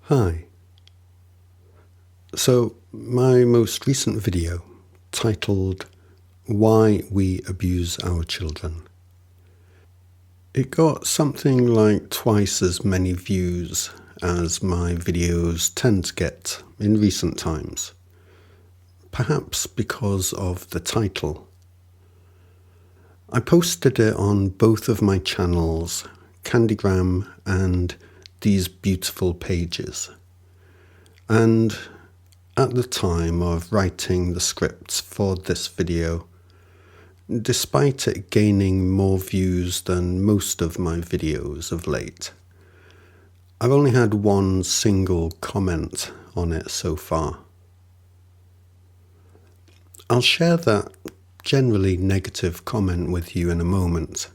Hi. So, my most recent video, titled Why We Abuse Our Children, it got something like twice as many views as my videos tend to get in recent times. Perhaps because of the title. I posted it on both of my channels, Candygram and These Beautiful Pages. And at the time of writing the scripts for this video, despite it gaining more views than most of my videos of late, I've only had one single comment on it so far. I'll share that generally negative comment with you in a moment,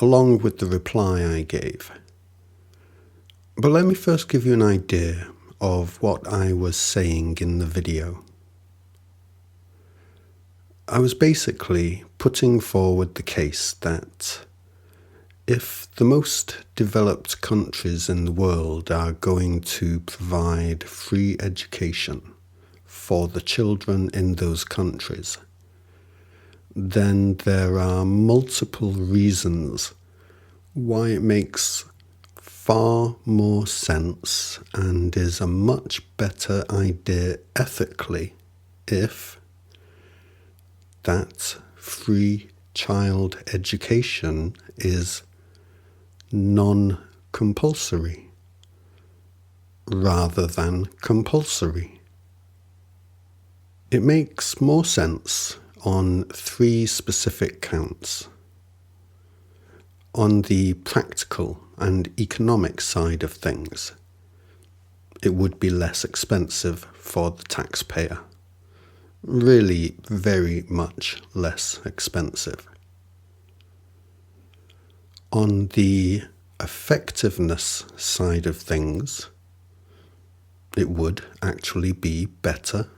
along with the reply I gave. But let me first give you an idea of what I was saying in the video. I was basically putting forward the case that if the most developed countries in the world are going to provide free education for the children in those countries, then there are multiple reasons why it makes far more sense and is a much better idea ethically if that free child education is non-compulsory rather than compulsory. It makes more sense on three specific counts. On the practical and economic side of things, it would be less expensive for the taxpayer. Really very much less expensive. On the effectiveness side of things, it would actually be better,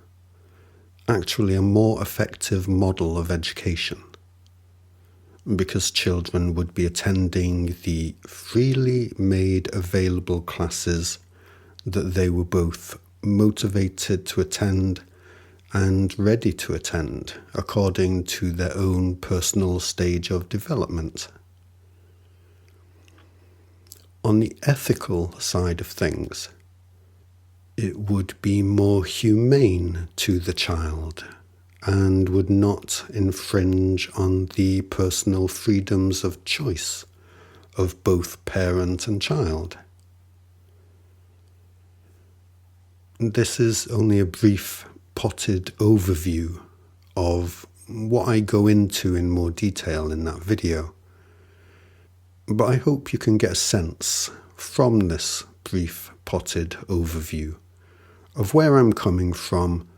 actually a more effective model of education, because children would be attending the freely made available classes that they were both motivated to attend and ready to attend according to their own personal stage of development. On the ethical side of things, it would be more humane to the child and would not infringe on the personal freedoms of choice of both parent and child. This is only a brief potted overview of what I go into in more detail in that video. But I hope you can get a sense from this brief potted overview of where I'm coming from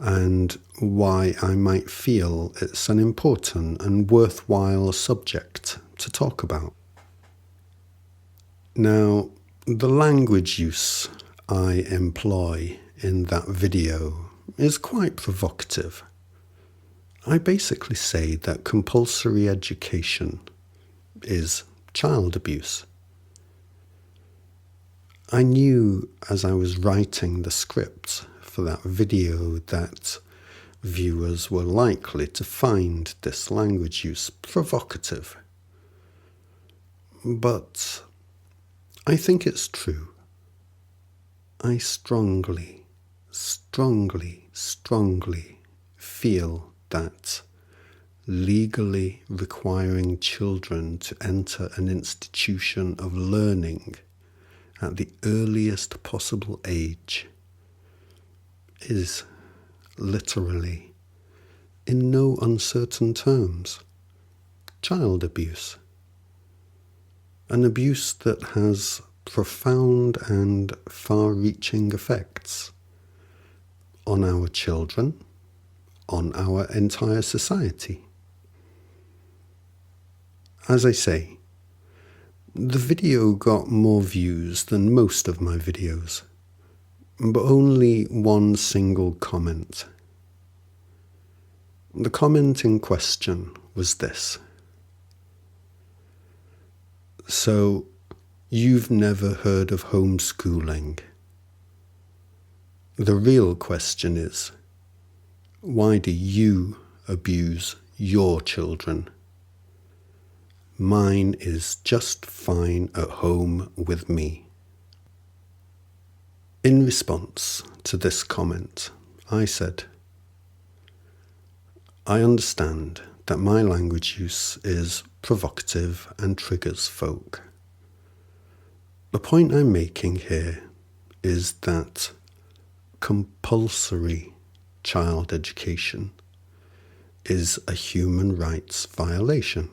and why I might feel it's an important and worthwhile subject to talk about. Now, the language use I employ in that video is quite provocative. I basically say that compulsory education is child abuse. I knew as I was writing the script for that video that viewers were likely to find this language use provocative. But I think it's true. I strongly feel that legally requiring children to enter an institution of learning at the earliest possible age is literally, in no uncertain terms, child abuse. An abuse that has profound and far-reaching effects on our children, on our entire society. As I say, the video got more views than most of my videos, but only one single comment. The comment in question was this: So, you've never heard of homeschooling, The real question is, why do you abuse your children? Mine is just fine at home with me. In response to this comment, I said, I understand that my language use is provocative and triggers folk. The point I'm making here is that compulsory child education is a human rights violation.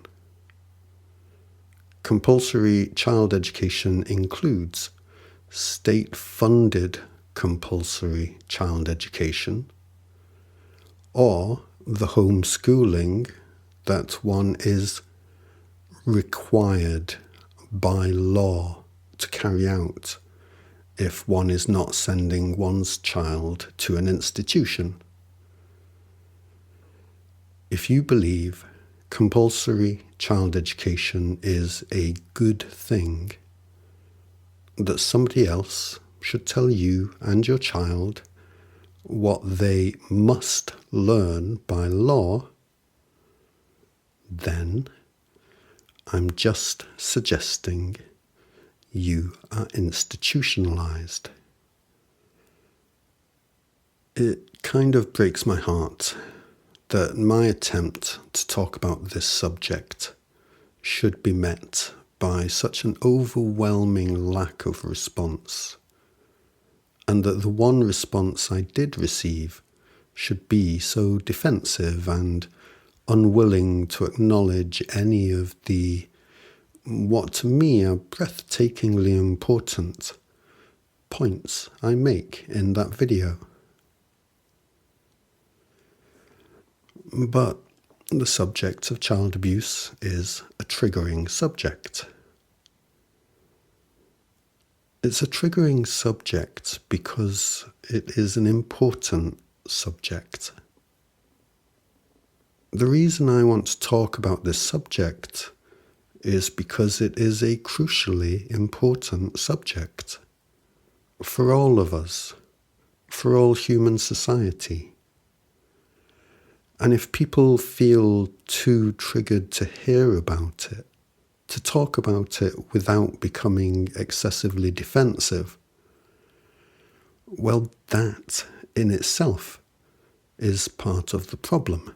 Compulsory child education includes state-funded compulsory child education, or the homeschooling that one is required by law to carry out if one is not sending one's child to an institution. If you believe compulsory child education is a good thing, that somebody else should tell you and your child what they must learn by law, then I'm just suggesting you are institutionalized. It kind of breaks my heart that my attempt to talk about this subject should be met by such an overwhelming lack of response, and that the one response I did receive should be so defensive and unwilling to acknowledge any of the, what to me are breathtakingly important points I make in that video. But the subject of child abuse is a triggering subject. It's a triggering subject because it is an important subject. The reason I want to talk about this subject is because it is a crucially important subject for all of us, for all human society. And if people feel too triggered to hear about it, to talk about it without becoming excessively defensive, well, that in itself is part of the problem.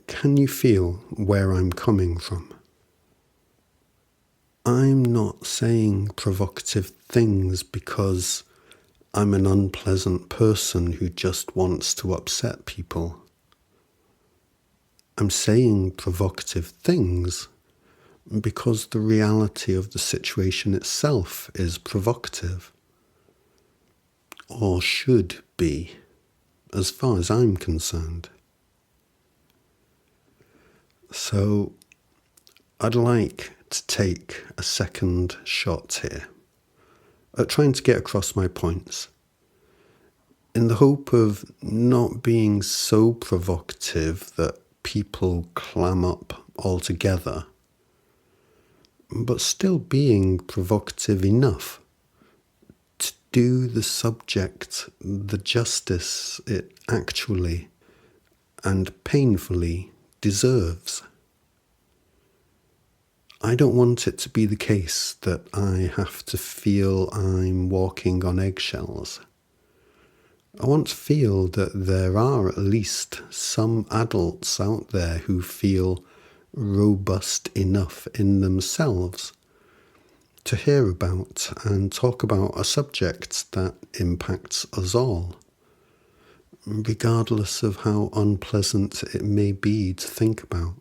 Can you feel where I'm coming from? I'm not saying provocative things because I'm an unpleasant person who just wants to upset people. I'm saying provocative things because the reality of the situation itself is provocative, or should be, as far as I'm concerned. So I'd like to take a second shot here at trying to get across my points, in the hope of not being so provocative that people clam up altogether, but still being provocative enough to do the subject the justice it actually and painfully deserves. I don't want it to be the case that I have to feel I'm walking on eggshells. I want to feel that there are at least some adults out there who feel robust enough in themselves to hear about and talk about a subject that impacts us all, regardless of how unpleasant it may be to think about.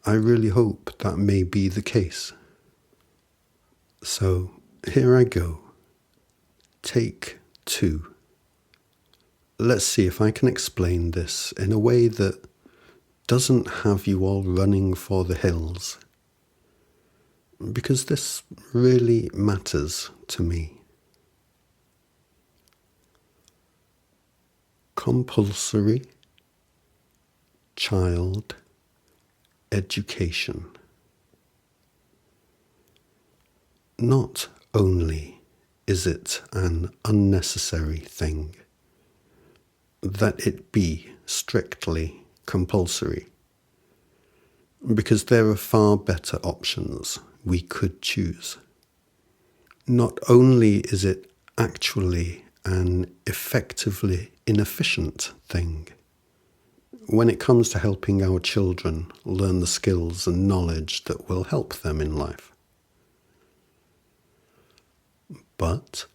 I really hope that may be the case. So here I go. Take 2. Let's see if I can explain this in a way that doesn't have you all running for the hills, because this really matters to me. Compulsory child education. Not only is it an unnecessary thing that it be strictly compulsory, because there are far better options we could choose. Not only is it actually an effectively inefficient thing when it comes to helping our children learn the skills and knowledge that will help them in life, but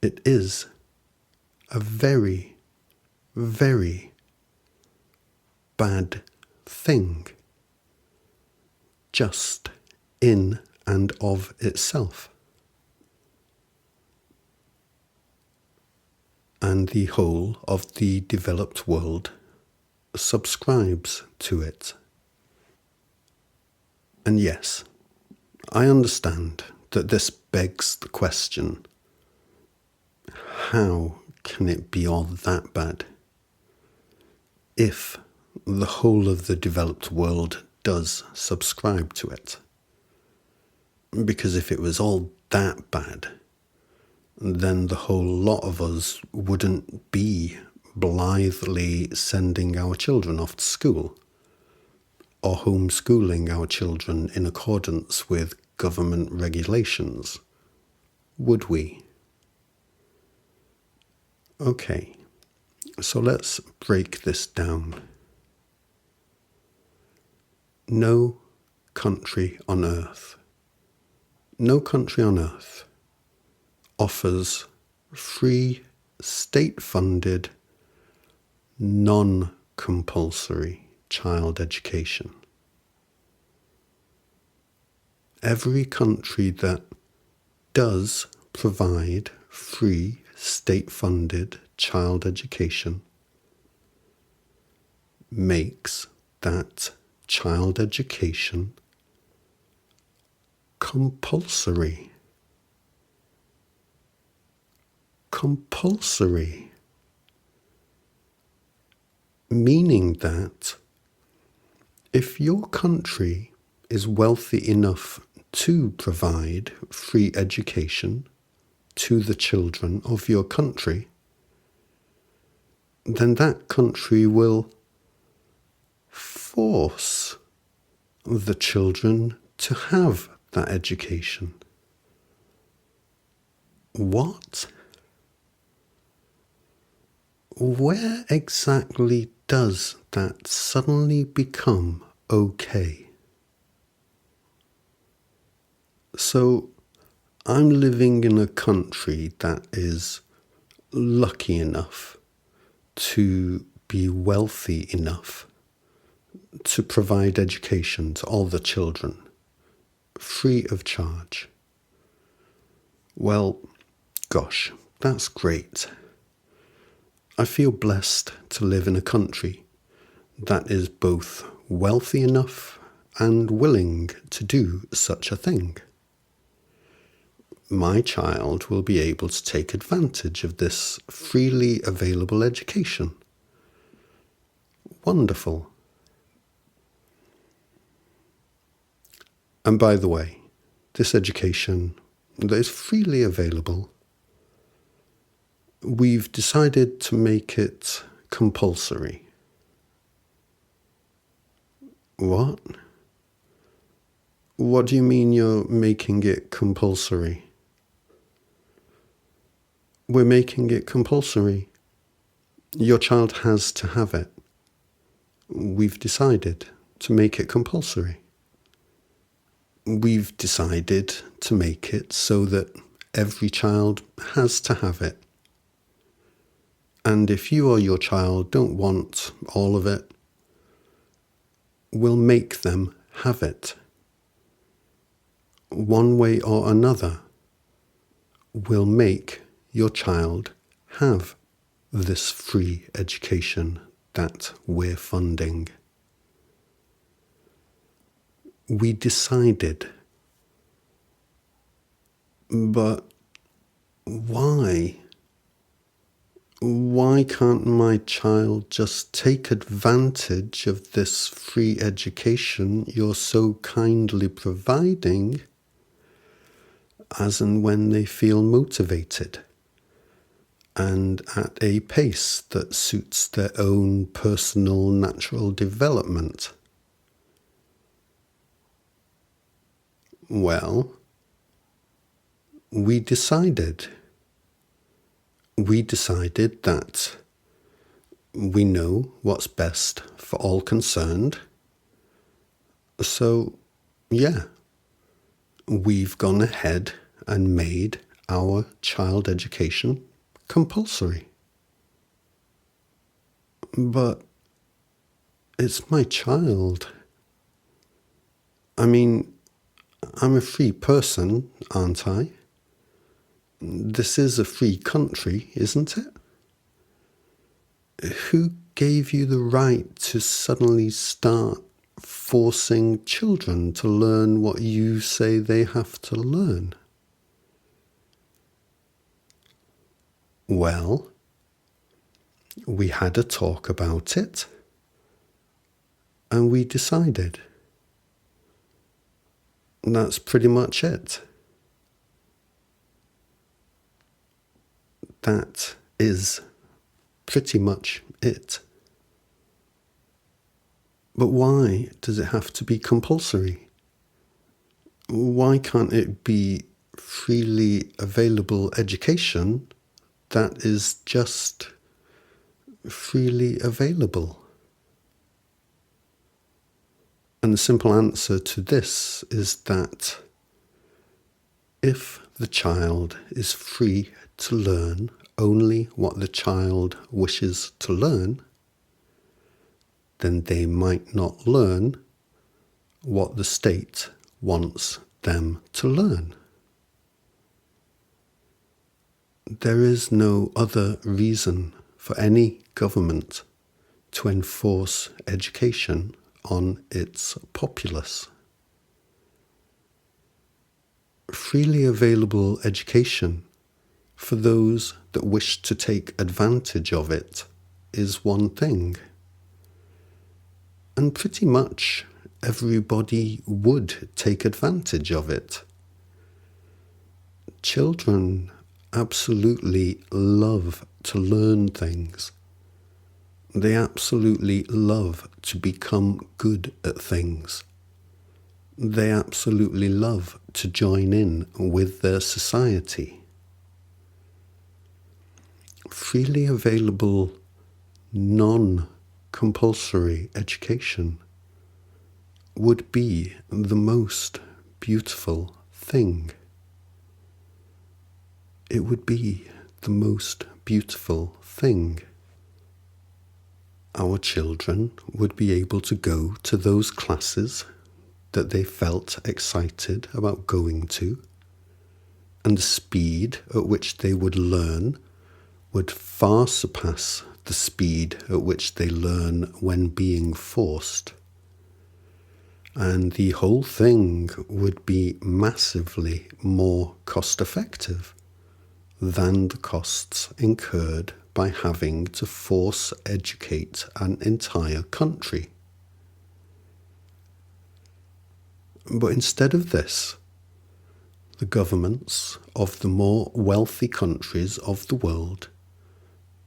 it is a very, very bad thing just in and of itself. And the whole of the developed world subscribes to it. And yes, I understand that this begs the question, how can it be all that bad if the whole of the developed world does subscribe to it? Because if it was all that bad, then the whole lot of us wouldn't be blithely sending our children off to school or homeschooling our children in accordance with government regulations, would we? Okay, so let's break this down. No country on earth offers free, state-funded, non-compulsory child education. Every country that does provide free, state-funded child education makes that child education compulsory. Compulsory, meaning that if your country is wealthy enough to provide free education to the children of your country, then that country will force the children to have that education. What? Where exactly does that suddenly become okay? So, I'm living in a country that is lucky enough to be wealthy enough to provide education to all the children, free of charge. Well, gosh, that's great. I feel blessed to live in a country that is both wealthy enough and willing to do such a thing. My child will be able to take advantage of this freely available education. Wonderful. And by the way, this education that is freely available, we've decided to make it compulsory. What? What do you mean you're making it compulsory? We're making it compulsory. Your child has to have it. We've decided to make it compulsory. We've decided to make it so that every child has to have it. And if you or your child don't want all of it, we'll make them have it. One way or another, we'll make your child have this free education that we're funding. We decided. But why? Why can't my child just take advantage of this free education you're so kindly providing as and when they feel motivated, and at a pace that suits their own personal natural development. Well, we decided that we know what's best for all concerned. So, yeah, we've gone ahead and made our child education compulsory. But it's my child. I mean, I'm a free person, aren't I? This is a free country, isn't it? Who gave you the right to suddenly start forcing children to learn what you say they have to learn? Well, we had a talk about it, and we decided. That's pretty much it. That is pretty much it. But why does it have to be compulsory? Why can't it be freely available education that is just freely available? And the simple answer to this is that if the child is free to learn only what the child wishes to learn, then they might not learn what the state wants them to learn. There is no other reason for any government to enforce education on its populace. Freely available education for those that wish to take advantage of it is one thing. And pretty much everybody would take advantage of it. Children absolutely love to learn things. They absolutely love to become good at things. They absolutely love to join in with their society. Freely available, non-compulsory education would be the most beautiful thing. It would be the most beautiful thing. Our children would be able to go to those classes that they felt excited about going to, and the speed at which they would learn would far surpass the speed at which they learn when being forced. And the whole thing would be massively more cost-effective than the costs incurred by having to force educate an entire country. But instead of this, the governments of the more wealthy countries of the world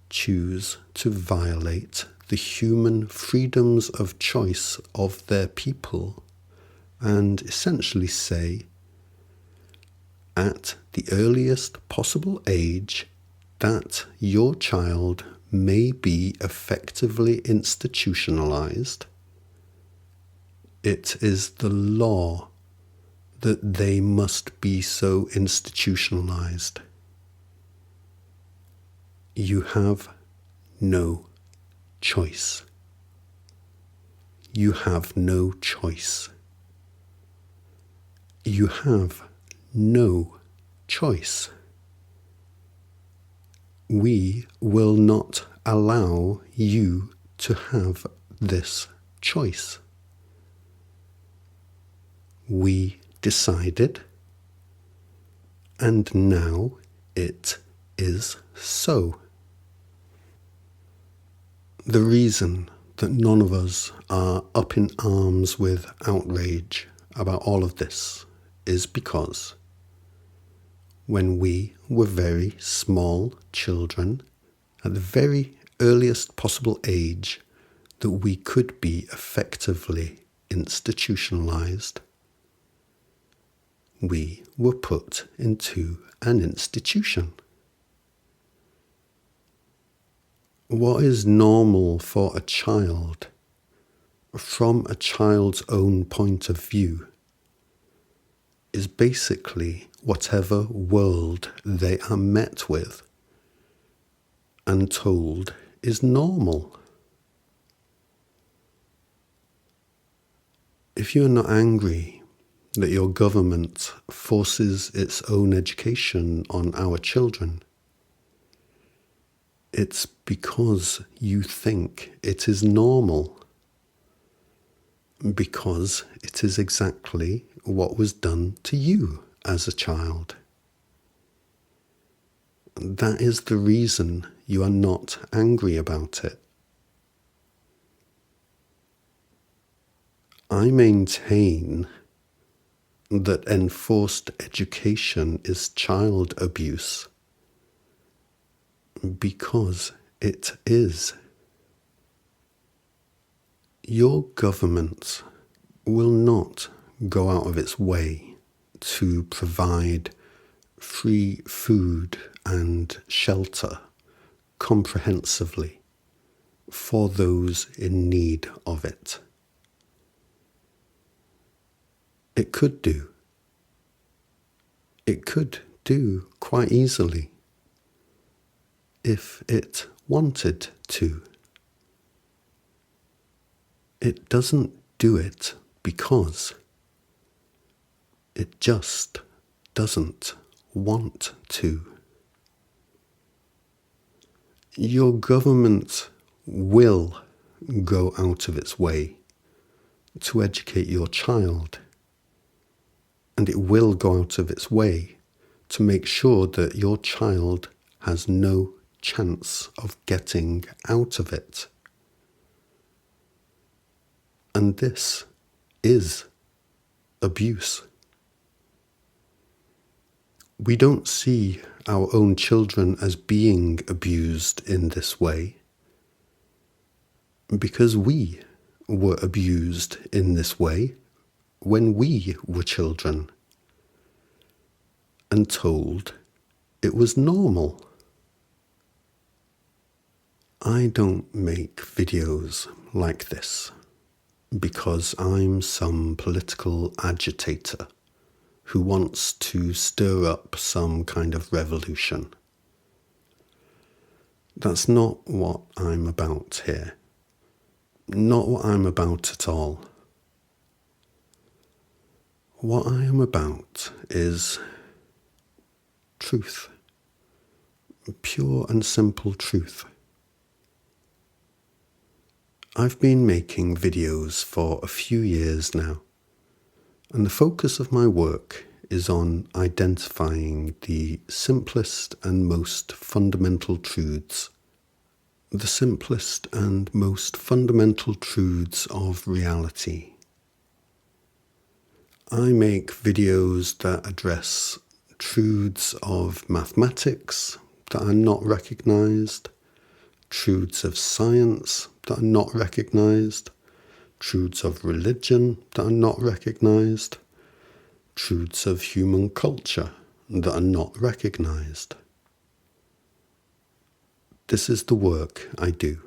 choose to violate the human freedoms of choice of their people and essentially say, at the earliest possible age that your child may be effectively institutionalized, it is the law that they must be so institutionalized. You have no choice. You have no choice. You have no choice. We will not allow you to have this choice. We decided, and now it is so. The reason that none of us are up in arms with outrage about all of this is because when we were very small children, at the very earliest possible age that we could be effectively institutionalized, we were put into an institution. What is normal for a child, from a child's own point of view, is basically whatever world they are met with and told is normal. If you are not angry that your government forces its own education on our children, it's because you think it is normal, because it is exactly what was done to you as a child. That is the reason you are not angry about it. I maintain that enforced education is child abuse because it is. Your government will not go out of its way to provide free food and shelter comprehensively for those in need of it. It could do. It could do quite easily if it wanted to. It doesn't do it because it just doesn't want to. Your government will go out of its way to educate your child, and it will go out of its way to make sure that your child has no chance of getting out of it. And this is abuse. We don't see our own children as being abused in this way because we were abused in this way when we were children and told it was normal. I don't make videos like this because I'm some political agitator who wants to stir up some kind of revolution. That's not what I'm about here. Not what I'm about at all. What I am about is truth. Pure and simple truth. I've been making videos for a few years now, and the focus of my work is on identifying the simplest and most fundamental truths. The simplest and most fundamental truths of reality. I make videos that address truths of mathematics that are not recognized, truths of science that are not recognized, truths of religion that are not recognized, truths of human culture that are not recognized. This is the work I do.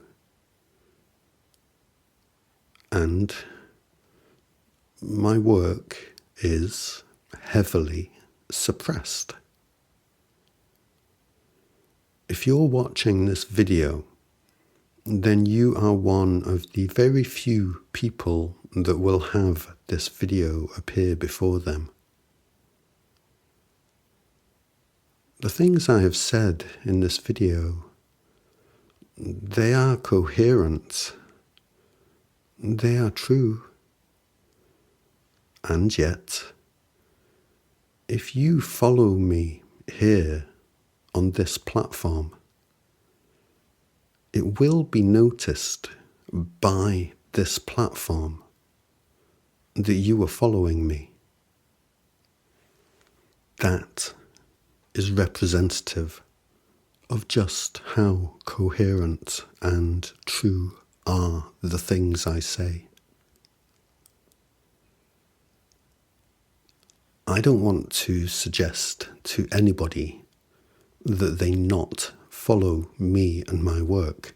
And my work is heavily suppressed. If you're watching this video, then you are one of the very few people that will have this video appear before them. The things I have said in this video, they are coherent, they are true, and yet, if you follow me here on this platform, it will be noticed by this platform that you are following me. That is representative of just how coherent and true are the things I say. I don't want to suggest to anybody that they not follow me and my work.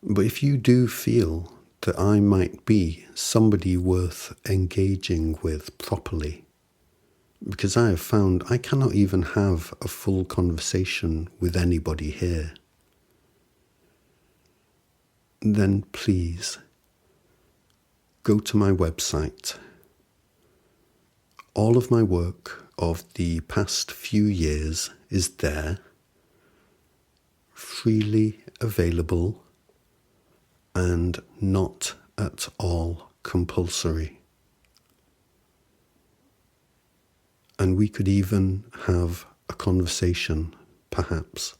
But if you do feel that I might be somebody worth engaging with properly, because I have found I cannot even have a full conversation with anybody here, then please go to my website. All of my work of the past few years is there, freely available and not at all compulsory. And we could even have a conversation, perhaps.